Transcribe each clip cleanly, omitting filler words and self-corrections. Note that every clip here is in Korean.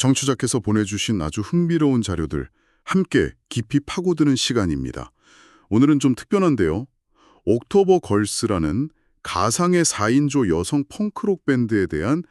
정치자께서 보내주신 아주 흥미로운 자료들 함께 깊이 파고드는 시간입니다. 오늘은 좀 특별한데요. 옥토버 걸스라는 가상의 4인조 여성 펑크록 밴드에 대한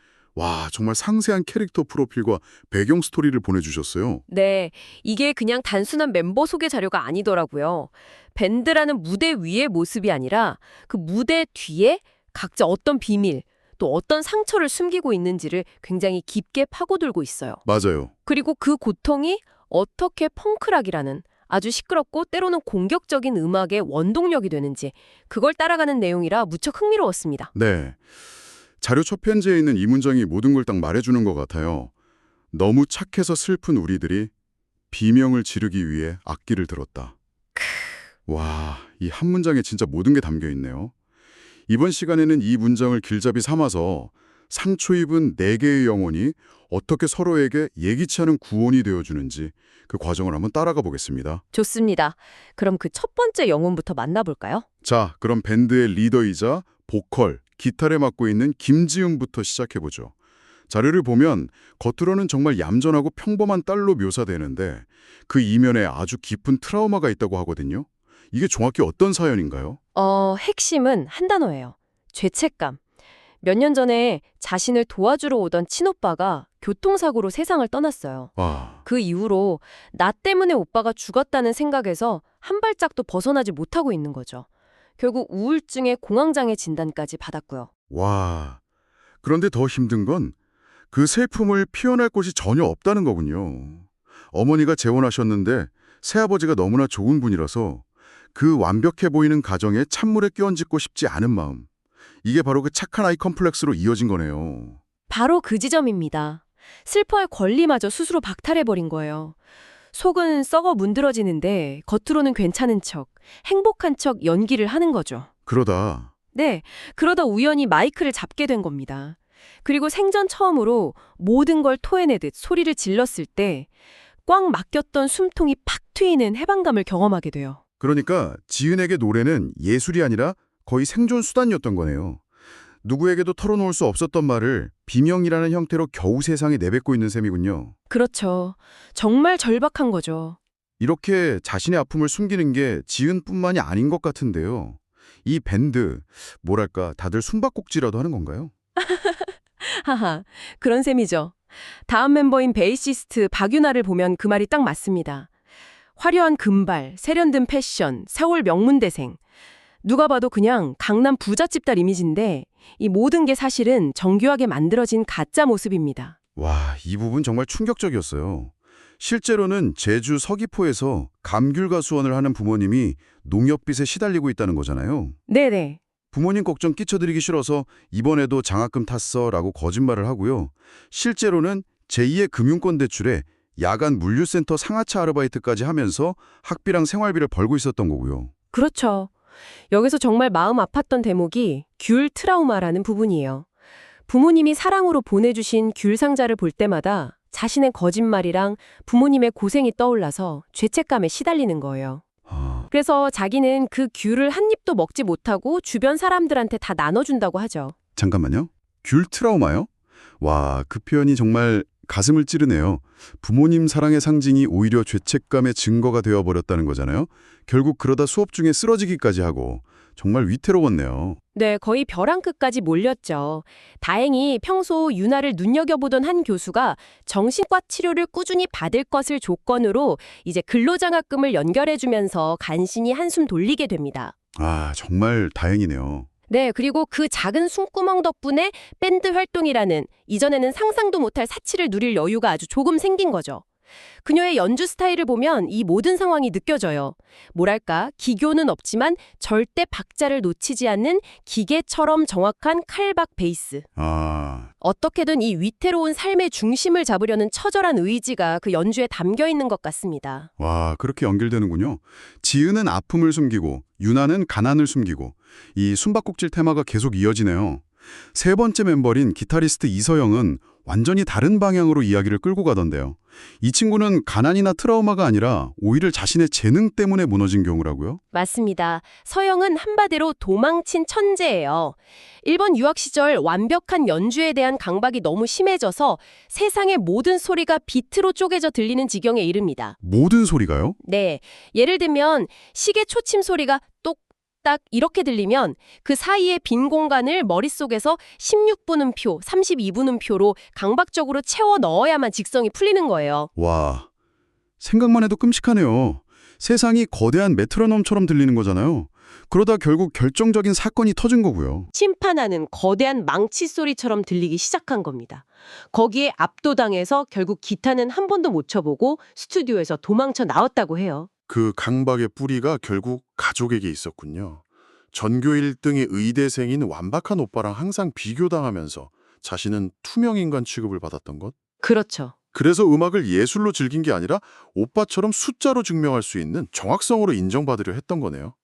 정말 상세한 캐릭터 프로필과 배경 스토리를 보내주셨어요. 네, 이게 그냥 단순한 멤버 소개 자료가 아니더라고요. 밴드라는 무대 위의 모습이 아니라 그 무대 뒤에 각자 어떤 비밀, 또 어떤 상처를 숨기고 있는지를 굉장히 깊게 파고들고 있어요. 맞아요. 그리고 그 고통이 어떻게 펑크락이라는 아주 시끄럽고 때로는 공격적인 음악의 원동력이 되는지 그걸 따라가는 내용이라 무척 흥미로웠습니다. 네. 자료 첫 편지에 있는 이 문장이 모든 걸 딱 말해주는 것 같아요. 너무 착해서 슬픈 우리들이 비명을 지르기 위해 악기를 들었다. 이 한 문장에 진짜 모든 게 담겨 있네요. 이번 시간에는 이 문장을 길잡이 삼아서 상처 입은 네 개의 영혼이 어떻게 서로에게 예기치 않은 구원이 되어주는지 그 과정을 한번 따라가 보겠습니다. 좋습니다. 그럼 그 첫 번째 영혼부터 만나볼까요? 자, 그럼 밴드의 리더이자 보컬, 기타를 맡고 있는 김지은부터 시작해보죠. 자료를 보면 겉으로는 정말 얌전하고 평범한 딸로 묘사되는데 그 이면에 아주 깊은 트라우마가 있다고 하거든요. 이게 정확히 어떤 사연인가요? 핵심은 한 단어예요. 죄책감. 몇 년 전에 자신을 도와주러 오던 친오빠가 교통사고로 세상을 떠났어요. 그 이후로 나 때문에 오빠가 죽었다는 생각에서 한 발짝도 벗어나지 못하고 있는 거죠. 결국 우울증의 공황장애 진단까지 받았고요. 그런데 더 힘든 건 그 슬픔을 표현할 곳이 전혀 없다는 거군요. 어머니가 재혼하셨는데 새아버지가 너무나 좋은 분이라서 그 완벽해 보이는 가정에 찬물에 끼얹고 싶지 않은 마음. 이게 바로 그 착한 아이 컴플렉스로 이어진 거네요. 바로 그 지점입니다. 슬퍼할 권리마저 스스로 박탈해버린 거예요. 속은 썩어 문드러지는데 겉으로는 괜찮은 척, 행복한 척 연기를 하는 거죠. 그러다 그러다 우연히 마이크를 잡게 된 겁니다. 그리고 생전 처음으로 모든 걸 토해내듯 소리를 질렀을 때 꽉 막혔던 숨통이 팍 트이는 해방감을 경험하게 돼요. 그러니까 지은에게 노래는 예술이 아니라 거의 생존 수단이었던 거네요. 누구에게도 털어놓을 수 없었던 말을 비명이라는 형태로 겨우 세상에 내뱉고 있는 셈이군요. 그렇죠. 정말 절박한 거죠. 이렇게 자신의 아픔을 숨기는 게 지은뿐만이 아닌 것 같은데요. 이 밴드, 뭐랄까 다들 숨바꼭질이라도 하는 건가요? 하하, 그런 셈이죠. 다음 멤버인 베이시스트 박유나를 보면 그 말이 딱 맞습니다. 화려한 금발, 세련된 패션, 서울 명문대생. 누가 봐도 그냥 강남 부잣집 딸 이미지인데 이 모든 게 사실은 정교하게 만들어진 가짜 모습입니다. 이 부분 정말 충격적이었어요. 실제로는 제주 서귀포에서 감귤가 수원을 하는 부모님이 농협빚에 시달리고 있다는 거잖아요. 네네. 부모님 걱정 끼쳐드리기 싫어서 이번에도 장학금 탔어 라고 거짓말을 하고요. 실제로는 제2의 금융권 대출에 야간 물류센터 상하차 아르바이트까지 하면서 학비랑 생활비를 벌고 있었던 거고요. 그렇죠. 여기서 정말 마음 아팠던 대목이 귤 트라우마라는 부분이에요. 부모님이 사랑으로 보내주신 귤 상자를 볼 때마다 자신의 거짓말이랑 부모님의 고생이 떠올라서 죄책감에 시달리는 거예요. 그래서 자기는 그 귤을 한 입도 먹지 못하고 주변 사람들한테 다 나눠준다고 하죠. 잠깐만요. 귤 트라우마요? 그 표현이 정말 가슴을 찌르네요. 부모님 사랑의 상징이 오히려 죄책감의 증거가 되어버렸다는 거잖아요. 결국 그러다 수업 중에 쓰러지기까지 하고 정말 위태로웠네요. 네, 거의 벼랑 끝까지 몰렸죠. 다행히 평소 유나를 눈여겨보던 한 교수가 정신과 치료를 꾸준히 받을 것을 조건으로 이제 근로장학금을 연결해주면서 간신히 한숨 돌리게 됩니다. 정말 다행이네요. 네, 그리고 그 작은 숨구멍 덕분에 밴드 활동이라는 이전에는 상상도 못할 사치를 누릴 여유가 아주 조금 생긴 거죠. 그녀의 연주 스타일을 보면 이 모든 상황이 느껴져요. 뭐랄까, 기교는 없지만 절대 박자를 놓치지 않는 기계처럼 정확한 칼박 베이스. 어떻게든 이 위태로운 삶의 중심을 잡으려는 처절한 의지가 그 연주에 담겨 있는 것 같습니다. 그렇게 연결되는군요. 지은은 아픔을 숨기고 유나는 가난을 숨기고 이 숨바꼭질 테마가 계속 이어지네요. 세 번째 멤버인 기타리스트 이서영은 완전히 다른 방향으로 이야기를 끌고 가던데요. 이 친구는 가난이나 트라우마가 아니라 오히려 자신의 재능 때문에 무너진 경우라고요? 맞습니다. 서영은 한마디로 도망친 천재예요. 일본 유학 시절 완벽한 연주에 대한 강박이 너무 심해져서 세상의 모든 소리가 비트로 쪼개져 들리는 지경에 이릅니다. 모든 소리가요? 네, 예를 들면 시계 초침 소리가 똑딱 이렇게 들리면 그 사이의 빈 공간을 머릿속에서 16분음표, 32분음표로 강박적으로 채워 넣어야만 직성이 풀리는 거예요. 와, 생각만 해도 끔찍하네요. 세상이 거대한 메트로놈처럼 들리는 거잖아요. 그러다 결국 결정적인 사건이 터진 거고요. 침판하는 거대한 망치 소리처럼 들리기 시작한 겁니다. 거기에 압도당해서 결국 기타는 한 번도 못 쳐보고 스튜디오에서 도망쳐 나왔다고 해요. 그 강박의 뿌리가 결국 가족에게 있었군요. 전교 1등의 의대생인 완박한 오빠랑 항상 비교당하면서 자신은 투명인간 취급을 받았던 것? 그렇죠. 그래서 음악을 예술로 즐긴 게 아니라 오빠처럼 숫자로 증명할 수 있는 정확성으로 인정받으려 했던 거네요.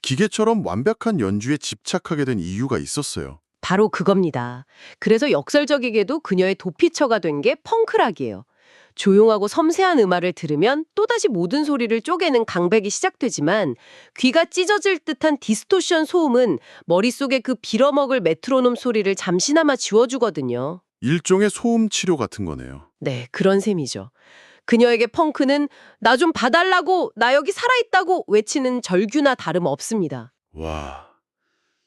기계처럼 완벽한 연주에 집착하게 된 이유가 있었어요. 바로 그겁니다. 그래서 역설적이게도 그녀의 도피처가 된 게 펑크락이에요. 조용하고 섬세한 음악을 들으면 또다시 모든 소리를 쪼개는 강박이 시작되지만 귀가 찢어질 듯한 디스토션 소음은 머릿속에 그 빌어먹을 메트로놈 소리를 잠시나마 지워주거든요. 일종의 소음 치료 같은 거네요. 네, 그런 셈이죠. 그녀에게 펑크는 나 좀 봐달라고, 나 여기 살아있다고 외치는 절규나 다름없습니다. 와,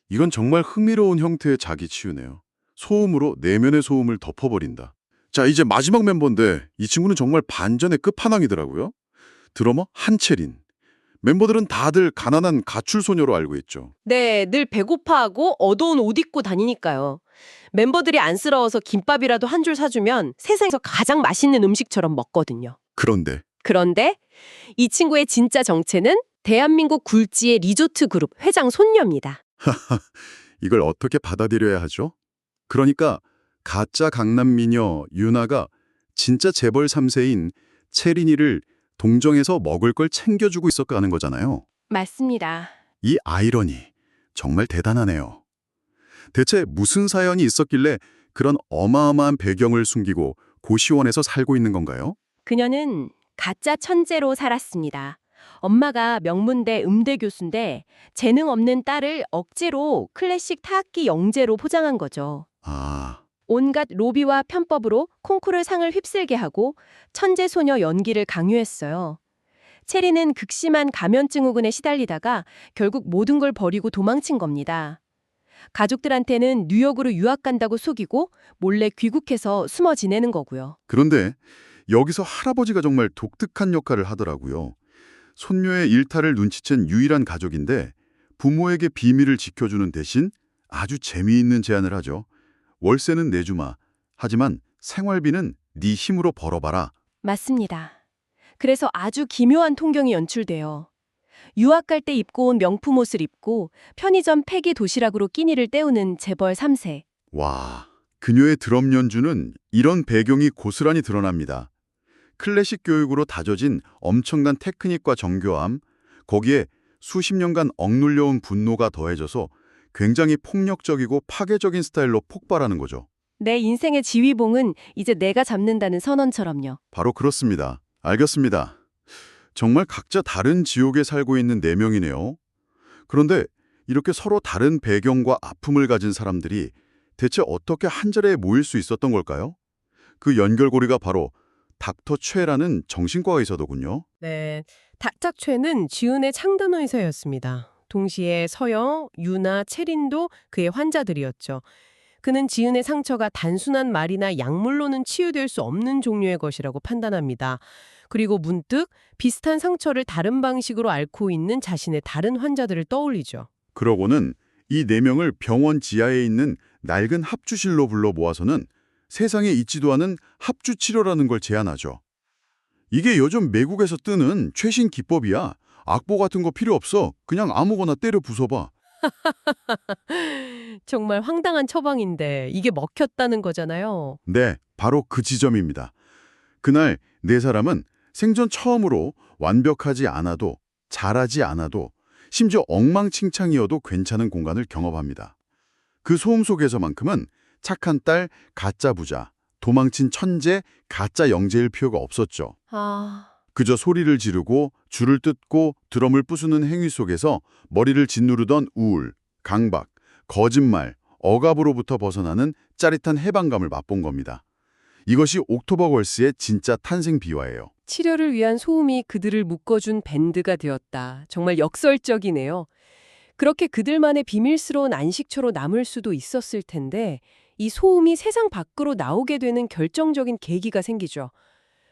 이건 정말 흥미로운 형태의 자기 치유네요. 소음으로 내면의 소음을 덮어버린다. 자, 이제 마지막 멤버인데 이 친구는 정말 반전의 끝판왕이더라고요. 드러머 한채린. 멤버들은 다들 가난한 가출소녀로 알고 있죠. 네, 늘 배고파하고 어두운 옷 입고 다니니까요. 멤버들이 안쓰러워서 김밥이라도 한 줄 사주면 세상에서 가장 맛있는 음식처럼 먹거든요. 그런데 이 친구의 진짜 정체는 대한민국 굴지의 리조트 그룹 회장 손녀입니다. 이걸 어떻게 받아들여야 하죠? 그러니까 가짜 강남 미녀 유나가 진짜 재벌 3세인 채린이를 동정해서 먹을 걸 챙겨주고 있었다는 거잖아요. 맞습니다. 이 아이러니 정말 대단하네요. 대체 무슨 사연이 있었길래 그런 어마어마한 배경을 숨기고 고시원에서 살고 있는 건가요? 그녀는 가짜 천재로 살았습니다. 엄마가 명문대 음대 교수인데 재능 없는 딸을 억지로 클래식 타악기 영재로 포장한 거죠. 아, 온갖 로비와 편법으로 콩쿠르 상을 휩쓸게 하고 천재 소녀 연기를 강요했어요. 체리는 극심한 가면증 후군에 시달리다가 결국 모든 걸 버리고 도망친 겁니다. 가족들한테는 뉴욕으로 유학 간다고 속이고 몰래 귀국해서 숨어 지내는 거고요. 그런데 여기서 할아버지가 정말 독특한 역할을 하더라고요. 손녀의 일탈을 눈치챈 유일한 가족인데 부모에게 비밀을 지켜주는 대신 아주 재미있는 제안을 하죠. 월세는 내주마. 하지만 생활비는 네 힘으로 벌어봐라. 맞습니다. 그래서 아주 기묘한 통경이 연출돼요. 유학 갈 때 입고 온 명품 옷을 입고 편의점 폐기 도시락으로 끼니를 때우는 재벌 3세. 와, 그녀의 드럼 연주는 이런 배경이 고스란히 드러납니다. 클래식 교육으로 다져진 엄청난 테크닉과 정교함, 거기에 수십 년간 억눌려온 분노가 더해져서 굉장히 폭력적이고 파괴적인 스타일로 폭발하는 거죠. 내 인생의 지휘봉은 이제 내가 잡는다는 선언처럼요. 바로 그렇습니다. 알겠습니다. 정말 각자 다른 지옥에 살고 있는 네 명이네요. 그런데 이렇게 서로 다른 배경과 아픔을 가진 사람들이 대체 어떻게 한 자리에 모일 수 있었던 걸까요? 그 연결고리가 바로 닥터 최라는 정신과가 있었더군요. 네, 닥터 최는 지은의 창단 의사였습니다. 동시에 서영, 유나, 채린도 그의 환자들이었죠. 그는 지은의 상처가 단순한 말이나 약물로는 치유될 수 없는 종류의 것이라고 판단합니다. 그리고 문득 비슷한 상처를 다른 방식으로 앓고 있는 자신의 다른 환자들을 떠올리죠. 그러고는 이 네 명을 병원 지하에 있는 낡은 합주실로 불러 모아서는 세상에 있지도 않은 합주치료라는 걸 제안하죠. 이게 요즘 미국에서 뜨는 최신 기법이야. 악보 같은 거 필요 없어. 그냥 아무거나 때려 부숴봐. 정말 황당한 처방인데 이게 먹혔다는 거잖아요. 네, 바로 그 지점입니다. 그날 네 사람은 생전 처음으로 완벽하지 않아도 잘하지 않아도 심지어 엉망진창이어도 괜찮은 공간을 경험합니다. 그 소음 속에서만큼은 착한 딸, 가짜 부자, 도망친 천재, 가짜 영재일 필요가 없었죠. 아, 그저 소리를 지르고 줄을 뜯고 드럼을 부수는 행위 속에서 머리를 짓누르던 우울, 강박, 거짓말, 억압으로부터 벗어나는 짜릿한 해방감을 맛본 겁니다. 이것이 옥토버 걸스의 진짜 탄생 비화예요. 치료를 위한 소음이 그들을 묶어준 밴드가 되었다. 정말 역설적이네요. 그렇게 그들만의 비밀스러운 안식처로 남을 수도 있었을 텐데 이 소음이 세상 밖으로 나오게 되는 결정적인 계기가 생기죠.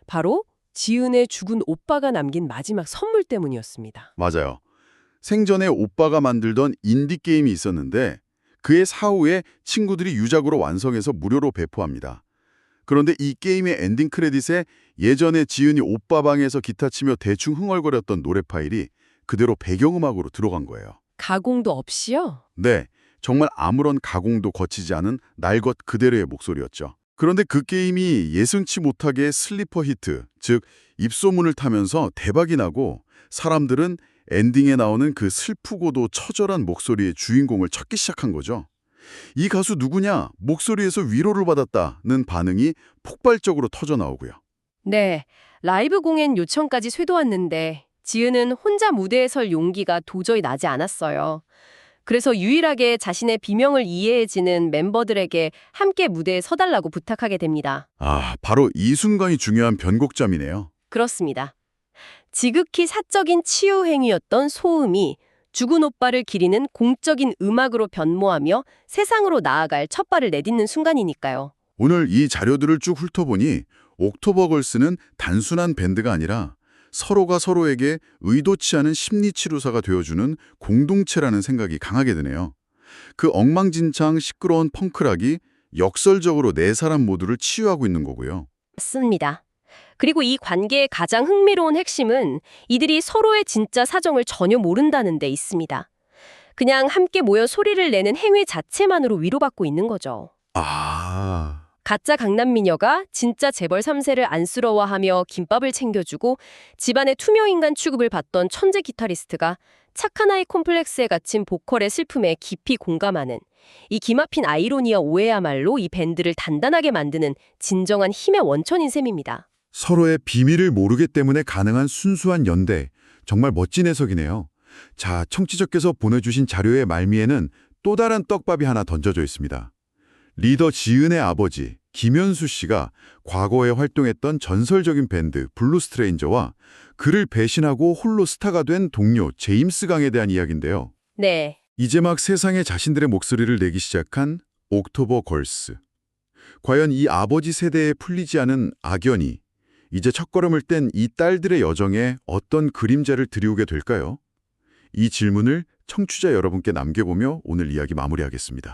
바로 지은의 죽은 오빠가 남긴 마지막 선물 때문이었습니다. 맞아요. 생전에 오빠가 만들던 인디게임이 있었는데 그의 사후에 친구들이 유작으로 완성해서 무료로 배포합니다. 그런데 이 게임의 엔딩 크레딧에 예전에 지은이 오빠 방에서 기타 치며 대충 흥얼거렸던 노래 파일이 그대로 배경음악으로 들어간 거예요. 가공도 없이요? 네, 정말 아무런 가공도 거치지 않은 날 것 그대로의 목소리였죠. 그런데 그 게임이 예상치 못하게 슬리퍼 히트, 즉 입소문을 타면서 대박이 나고 사람들은 엔딩에 나오는 그 슬프고도 처절한 목소리의 주인공을 찾기 시작한 거죠. 이 가수 누구냐? 목소리에서 위로를 받았다는 반응이 폭발적으로 터져나오고요. 네. 라이브 공연 요청까지 쇄도왔는데 지은은 혼자 무대에 설 용기가 도저히 나지 않았어요. 그래서 유일하게 자신의 비명을 이해해지는 멤버들에게 함께 무대에 서달라고 부탁하게 됩니다. 아, 바로 이 순간이 중요한 변곡점이네요. 그렇습니다. 지극히 사적인 치유 행위였던 소음이 죽은 오빠를 기리는 공적인 음악으로 변모하며 세상으로 나아갈 첫발을 내딛는 순간이니까요. 오늘 이 자료들을 쭉 훑어보니 옥토버 걸스는 단순한 밴드가 아니라 서로가 서로에게 의도치 않은 심리치료사가 되어주는 공동체라는 생각이 강하게 드네요. 그 엉망진창 시끄러운 펑크락이 역설적으로 네 사람 모두를 치유하고 있는 거고요. 맞습니다. 그리고 이 관계의 가장 흥미로운 핵심은 이들이 서로의 진짜 사정을 전혀 모른다는 데 있습니다. 그냥 함께 모여 소리를 내는 행위 자체만으로 위로받고 있는 거죠. 아, 가짜 강남미녀가 진짜 재벌 3세를 안쓰러워하며 김밥을 챙겨주고 집안의 투명인간 취급을 받던 천재 기타리스트가 착한 아이 콤플렉스에 갇힌 보컬의 슬픔에 깊이 공감하는 이 기막힌 아이러니와 오해야말로 이 밴드를 단단하게 만드는 진정한 힘의 원천인 셈입니다. 서로의 비밀을 모르기 때문에 가능한 순수한 연대. 정말 멋진 해석이네요. 자, 청취자께서 보내주신 자료의 말미에는 또 다른 떡밥이 하나 던져져 있습니다. 리더 지은의 아버지 김현수 씨가 과거에 활동했던 전설적인 밴드 블루스트레인저와 그를 배신하고 홀로 스타가 된 동료 제임스 강에 대한 이야기인데요. 네. 이제 막 세상에 자신들의 목소리를 내기 시작한 옥토버 걸스. 과연 이 아버지 세대에 풀리지 않은 악연이 이제 첫걸음을 뗀 이 딸들의 여정에 어떤 그림자를 드리우게 될까요? 이 질문을 청취자 여러분께 남겨보며 오늘 이야기 마무리하겠습니다.